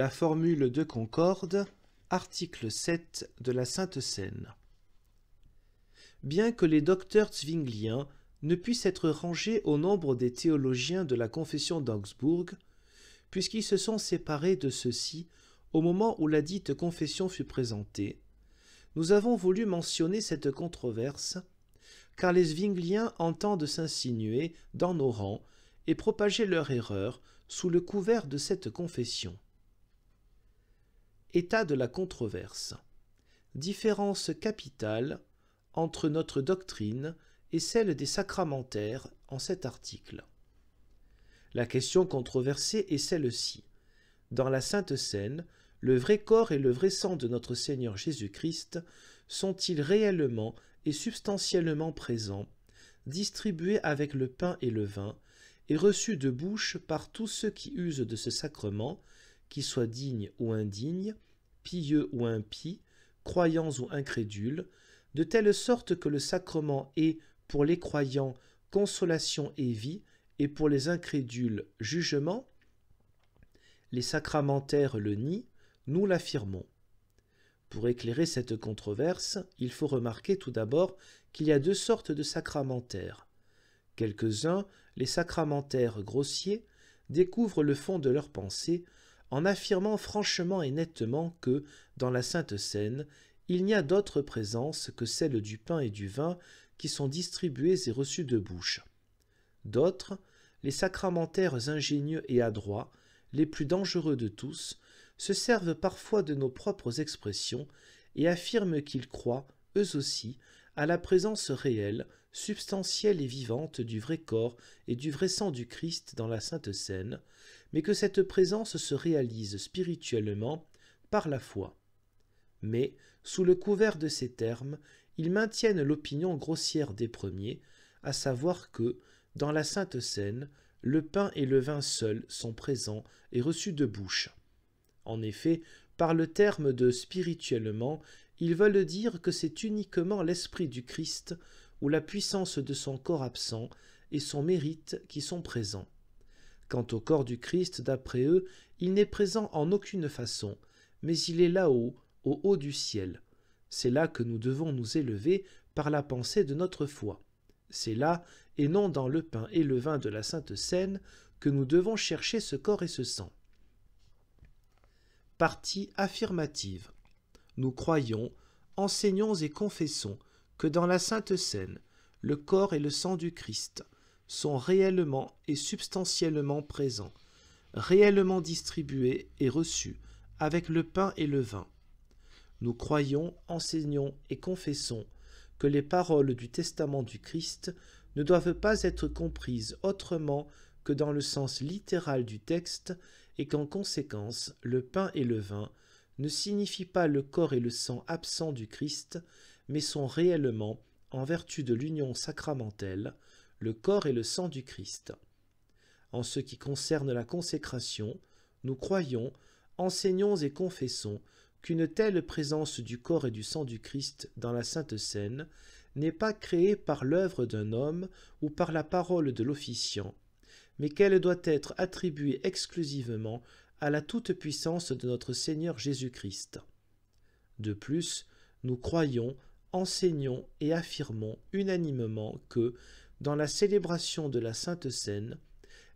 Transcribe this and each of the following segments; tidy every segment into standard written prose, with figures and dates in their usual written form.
La formule de concorde, article 7 de la Sainte Seine. Bien que les docteurs zwingliens ne puissent être rangés au nombre des théologiens de la confession d'Augsbourg, puisqu'ils se sont séparés de ceux-ci au moment où la dite confession fut présentée, nous avons voulu mentionner cette controverse, car les zwingliens entendent s'insinuer dans nos rangs et propager leur erreur sous le couvert de cette confession. État de la controverse. Différence capitale entre notre doctrine et celle des sacramentaires en cet article. La question controversée est celle-ci. Dans la Sainte Seine, le vrai corps et le vrai sang de notre Seigneur Jésus-Christ sont-ils réellement et substantiellement présents, distribués avec le pain et le vin, et reçus de bouche par tous ceux qui usent de ce sacrement, qu'ils soient dignes ou indignes, pieux ou impies, croyants ou incrédules, de telle sorte que le sacrement est, pour les croyants, consolation et vie, et pour les incrédules, jugement? Les sacramentaires le nient, nous l'affirmons. Pour éclairer cette controverse, il faut remarquer tout d'abord qu'il y a deux sortes de sacramentaires. Quelques-uns, les sacramentaires grossiers, découvrent le fond de leur pensée en affirmant franchement et nettement que, dans la Sainte Seine, il n'y a d'autre présence que celle du pain et du vin qui sont distribués et reçus de bouche. D'autres, les sacramentaires ingénieux et adroits, les plus dangereux de tous, se servent parfois de nos propres expressions et affirment qu'ils croient, eux aussi, à la présence réelle, substantielle et vivante du vrai corps et du vrai sang du Christ dans la Sainte Seine, mais que cette présence se réalise spirituellement par la foi. Mais, sous le couvert de ces termes, ils maintiennent l'opinion grossière des premiers, à savoir que, dans la Sainte Seine, le pain et le vin seuls sont présents et reçus de bouche. En effet, par le terme de spirituellement, ils veulent dire que c'est uniquement l'esprit du Christ ou la puissance de son corps absent et son mérite qui sont présents. Quant au corps du Christ, d'après eux, il n'est présent en aucune façon, mais il est là-haut, au haut du ciel. C'est là que nous devons nous élever par la pensée de notre foi. C'est là, et non dans le pain et le vin de la Sainte Seine, que nous devons chercher ce corps et ce sang. Partie affirmative. Nous croyons, enseignons et confessons que dans la Sainte Seine, le corps et le sang du Christ sont réellement et substantiellement présents, réellement distribués et reçus avec le pain et le vin. Nous croyons, enseignons et confessons que les paroles du testament du Christ ne doivent pas être comprises autrement que dans le sens littéral du texte et qu'en conséquence, le pain et le vin ne signifient pas le corps et le sang absents du Christ, mais sont réellement, en vertu de l'union sacramentelle, le corps et le sang du Christ. En ce qui concerne la consécration, nous croyons, enseignons et confessons qu'une telle présence du corps et du sang du Christ dans la Sainte Seine n'est pas créée par l'œuvre d'un homme ou par la parole de l'officiant, mais qu'elle doit être attribuée exclusivement à la toute-puissance de notre Seigneur Jésus-Christ. De plus, nous croyons, enseignons et affirmons unanimement que, dans la célébration de la Sainte Seine,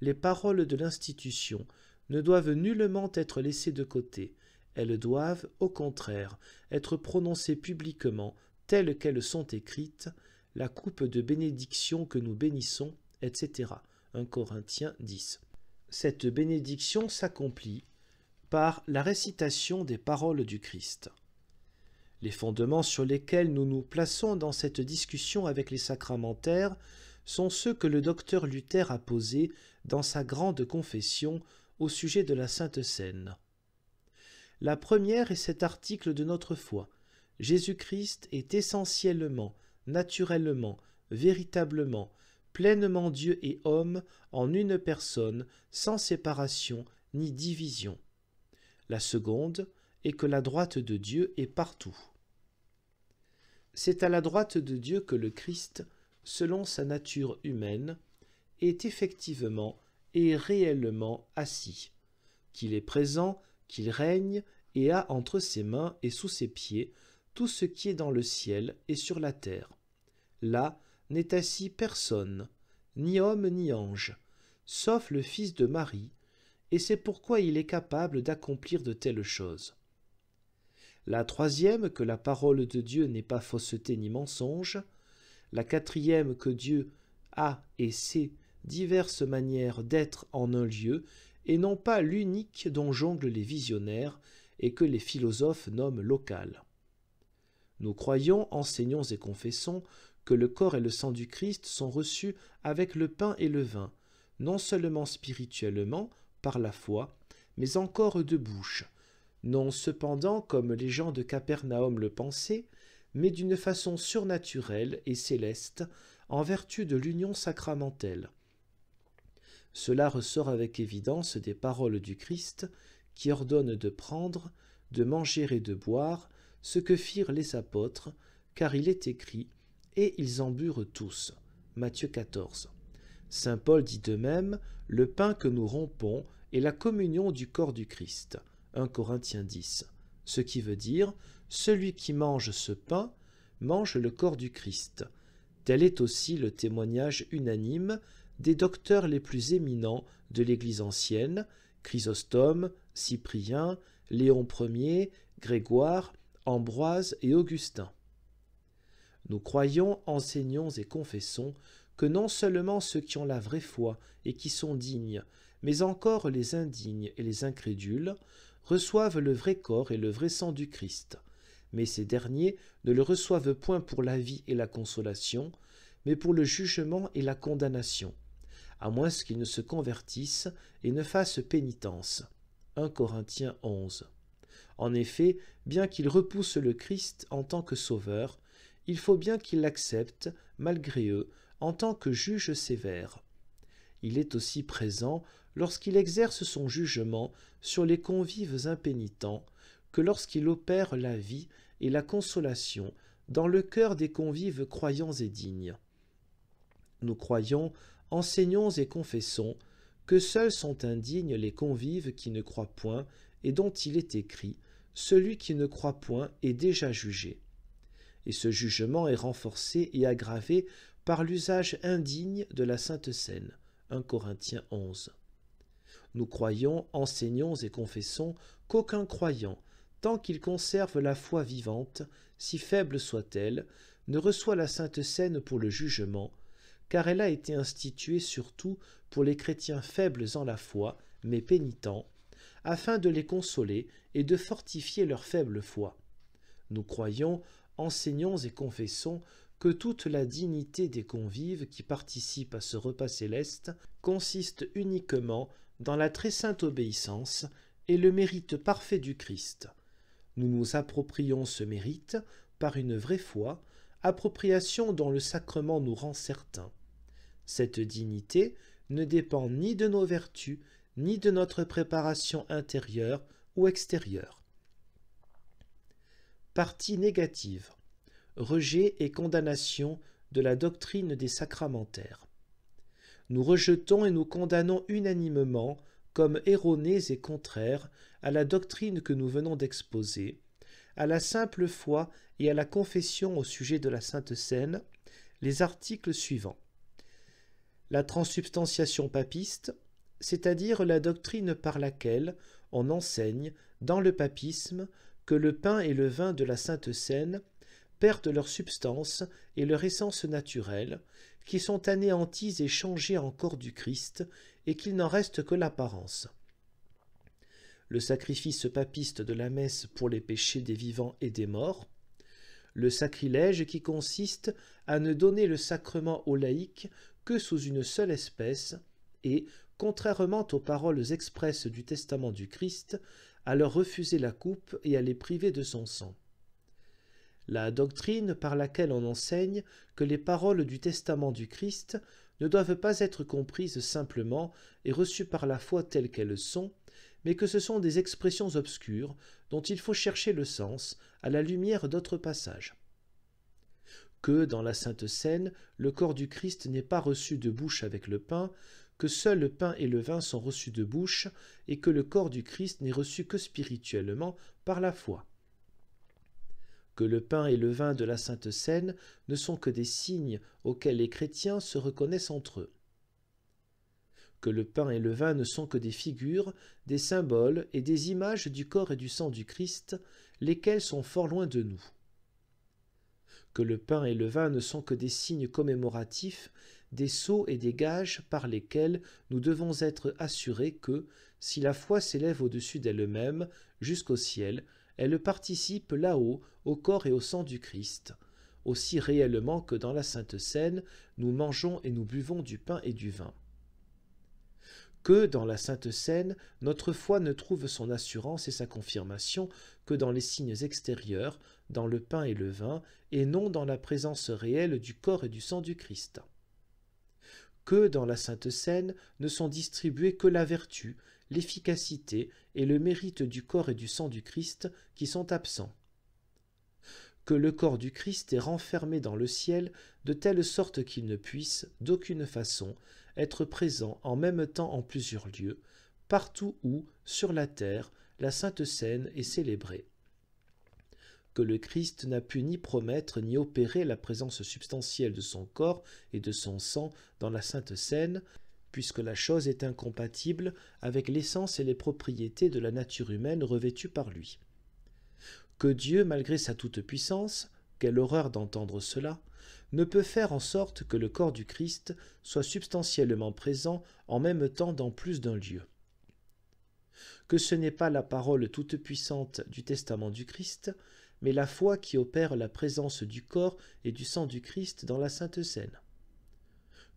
les paroles de l'institution ne doivent nullement être laissées de côté. Elles doivent, au contraire, être prononcées publiquement telles qu'elles sont écrites, la coupe de bénédiction que nous bénissons, etc. 1 Corinthiens 10. Cette bénédiction s'accomplit par la récitation des paroles du Christ. Les fondements sur lesquels nous nous plaçons dans cette discussion avec les sacramentaires sont ceux que le docteur Luther a posés dans sa grande confession au sujet de la Sainte Seine. La première est cet article de notre foi. Jésus-Christ est essentiellement, naturellement, véritablement, pleinement Dieu et homme en une personne, sans séparation ni division. La seconde est que la droite de Dieu est partout. C'est à la droite de Dieu que le Christ, selon sa nature humaine, est effectivement et réellement assis, qu'il est présent qu'il règne et a entre ses mains et sous ses pieds tout ce qui est dans le ciel et sur la terre. Là n'est assis personne, ni homme ni ange, sauf le Fils de Marie, et c'est pourquoi il est capable d'accomplir de telles choses. La troisième, que la parole de Dieu n'est pas fausseté ni mensonge. La quatrième, que Dieu a et sait diverses manières d'être en un lieu, et non pas l'unique dont jonglent les visionnaires et que les philosophes nomment local. Nous croyons, enseignons et confessons que le corps et le sang du Christ sont reçus avec le pain et le vin, non seulement spirituellement, par la foi, mais encore de bouche, non cependant comme les gens de Capernaum le pensaient, mais d'une façon surnaturelle et céleste, en vertu de l'union sacramentelle. Cela ressort avec évidence des paroles du Christ, qui ordonne de prendre, de manger et de boire, ce que firent les apôtres, car il est écrit « Et ils en burent tous » Matthieu 14. Saint Paul dit de même « Le pain que nous rompons est la communion du corps du Christ » 1 Corinthiens 10, ce qui veut dire « Celui qui mange ce pain mange le corps du Christ ». Tel est aussi le témoignage unanime des docteurs les plus éminents de l'Église ancienne, Chrysostome, Cyprien, Léon Ier, Grégoire, Ambroise et Augustin. Nous croyons, enseignons et confessons que non seulement ceux qui ont la vraie foi et qui sont dignes, mais encore les indignes et les incrédules, reçoivent le vrai corps et le vrai sang du Christ, mais ces derniers ne le reçoivent point pour la vie et la consolation, mais pour le jugement et la condamnation, à moins qu'ils ne se convertissent et ne fassent pénitence. 1 Corinthiens 11. En effet, bien qu'ils repoussent le Christ en tant que sauveur, il faut bien qu'ils l'acceptent, malgré eux, en tant que juge sévère. Il est aussi présent lorsqu'il exerce son jugement sur les convives impénitents que lorsqu'il opère la vie et la consolation dans le cœur des convives croyants et dignes. Nous croyons, enseignons et confessons que seuls sont indignes les convives qui ne croient point et dont il est écrit « Celui qui ne croit point est déjà jugé ». Et ce jugement est renforcé et aggravé par l'usage indigne de la Sainte Seine. 1 Corinthiens 11. Nous croyons, enseignons et confessons qu'aucun croyant, tant qu'il conserve la foi vivante, si faible soit-elle, ne reçoit la Sainte Seine pour le jugement, car elle a été instituée surtout pour les chrétiens faibles en la foi, mais pénitents, afin de les consoler et de fortifier leur faible foi. Nous croyons, enseignons et confessons que toute la dignité des convives qui participent à ce repas céleste consiste uniquement dans la très sainte obéissance et le mérite parfait du Christ. Nous nous approprions ce mérite par une vraie foi, appropriation dont le sacrement nous rend certains. Cette dignité ne dépend ni de nos vertus, ni de notre préparation intérieure ou extérieure. Partie négative. Rejet et condamnation de la doctrine des sacramentaires. Nous rejetons et nous condamnons unanimement comme erronés et contraires à la doctrine que nous venons d'exposer, à la simple foi et à la confession au sujet de la Sainte Seine, les articles suivants. La transsubstantiation papiste, c'est-à-dire la doctrine par laquelle on enseigne, dans le papisme, que le pain et le vin de la Sainte Seine perdent leur substance et leur essence naturelle, qui sont anéantis et changés en corps du Christ, et qu'il n'en reste que l'apparence. Le sacrifice papiste de la messe pour les péchés des vivants et des morts, le sacrilège qui consiste à ne donner le sacrement aux laïcs que sous une seule espèce, et, contrairement aux paroles expresses du testament du Christ, à leur refuser la coupe et à les priver de son sang. La doctrine par laquelle on enseigne que les paroles du testament du Christ ne doivent pas être comprises simplement et reçues par la foi telles qu'elles sont, mais que ce sont des expressions obscures dont il faut chercher le sens à la lumière d'autres passages. Que, dans la Sainte Seine, le corps du Christ n'est pas reçu de bouche avec le pain, que seul le pain et le vin sont reçus de bouche et que le corps du Christ n'est reçu que spirituellement par la foi. Que le pain et le vin de la Sainte Seine ne sont que des signes auxquels les chrétiens se reconnaissent entre eux. Que le pain et le vin ne sont que des figures, des symboles et des images du corps et du sang du Christ, lesquels sont fort loin de nous. Que le pain et le vin ne sont que des signes commémoratifs, des sceaux et des gages par lesquels nous devons être assurés que, si la foi s'élève au-dessus d'elle-même, jusqu'au ciel, elle participe là-haut au corps et au sang du Christ, aussi réellement que dans la Sainte Seine, nous mangeons et nous buvons du pain et du vin. Que dans la Sainte Seine, notre foi ne trouve son assurance et sa confirmation que dans les signes extérieurs, dans le pain et le vin, et non dans la présence réelle du corps et du sang du Christ. Que dans la Sainte Seine ne sont distribués que la vertu, l'efficacité et le mérite du corps et du sang du Christ qui sont absents. Que le corps du Christ est renfermé dans le ciel de telle sorte qu'il ne puisse, d'aucune façon, être présent en même temps en plusieurs lieux, partout où, sur la terre, la Sainte Seine est célébrée. Que le Christ n'a pu ni promettre ni opérer la présence substantielle de son corps et de son sang dans la Sainte Seine, puisque la chose est incompatible avec l'essence et les propriétés de la nature humaine revêtue par lui. Que Dieu, malgré sa toute-puissance, quelle horreur d'entendre cela, ne peut faire en sorte que le corps du Christ soit substantiellement présent en même temps dans plus d'un lieu. Que ce n'est pas la parole toute-puissante du testament du Christ, mais la foi qui opère la présence du corps et du sang du Christ dans la Sainte Seine.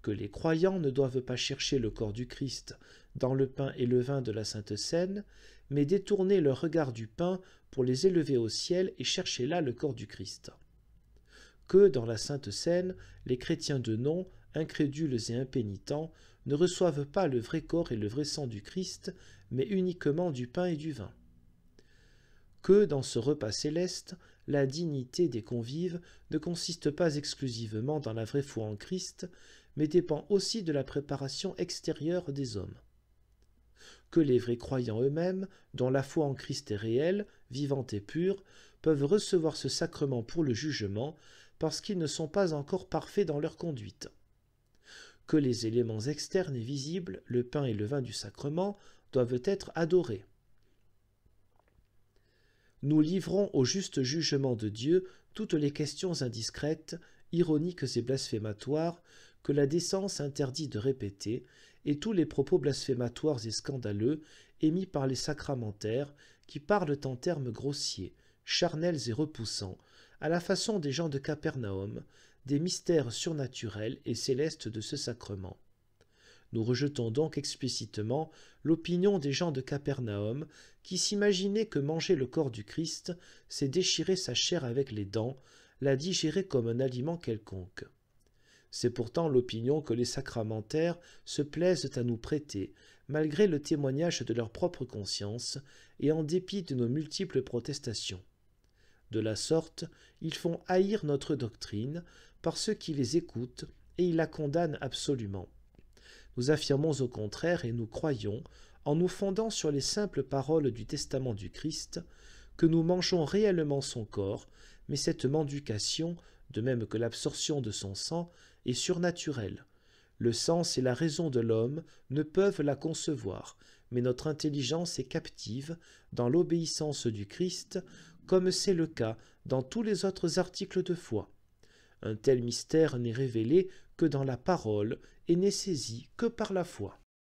Que les croyants ne doivent pas chercher le corps du Christ dans le pain et le vin de la Sainte Seine, mais détourner leur regard du pain pour les élever au ciel et chercher là le corps du Christ. Que dans la Sainte Seine, les chrétiens de nom, incrédules et impénitents, ne reçoivent pas le vrai corps et le vrai sang du Christ, mais uniquement du pain et du vin. Que dans ce repas céleste, la dignité des convives ne consiste pas exclusivement dans la vraie foi en Christ, mais dépend aussi de la préparation extérieure des hommes. Que les vrais croyants eux-mêmes, dont la foi en Christ est réelle, vivante et pure, peuvent recevoir ce sacrement pour le jugement, parce qu'ils ne sont pas encore parfaits dans leur conduite. Que les éléments externes et visibles, le pain et le vin du sacrement, doivent être adorés. Nous livrons au juste jugement de Dieu toutes les questions indiscrètes, ironiques et blasphématoires que la décence interdit de répéter, et tous les propos blasphématoires et scandaleux émis par les sacramentaires qui parlent en termes grossiers, charnels et repoussants, à la façon des gens de Capernaum, des mystères surnaturels et célestes de ce sacrement. Nous rejetons donc explicitement l'opinion des gens de Capernaum qui s'imaginaient que manger le corps du Christ, c'est déchirer sa chair avec les dents, la digérer comme un aliment quelconque. C'est pourtant l'opinion que les sacramentaires se plaisent à nous prêter, malgré le témoignage de leur propre conscience et en dépit de nos multiples protestations. De la sorte, ils font haïr notre doctrine par ceux qui les écoutent et ils la condamnent absolument. Nous affirmons au contraire et nous croyons, en nous fondant sur les simples paroles du testament du Christ, que nous mangeons réellement son corps, mais cette mendication, de même que l'absorption de son sang, est surnaturelle. Le sens et la raison de l'homme ne peuvent la concevoir, mais notre intelligence est captive dans l'obéissance du Christ, comme c'est le cas dans tous les autres articles de foi. Un tel mystère n'est révélé que dans la parole et n'est saisi que par la foi.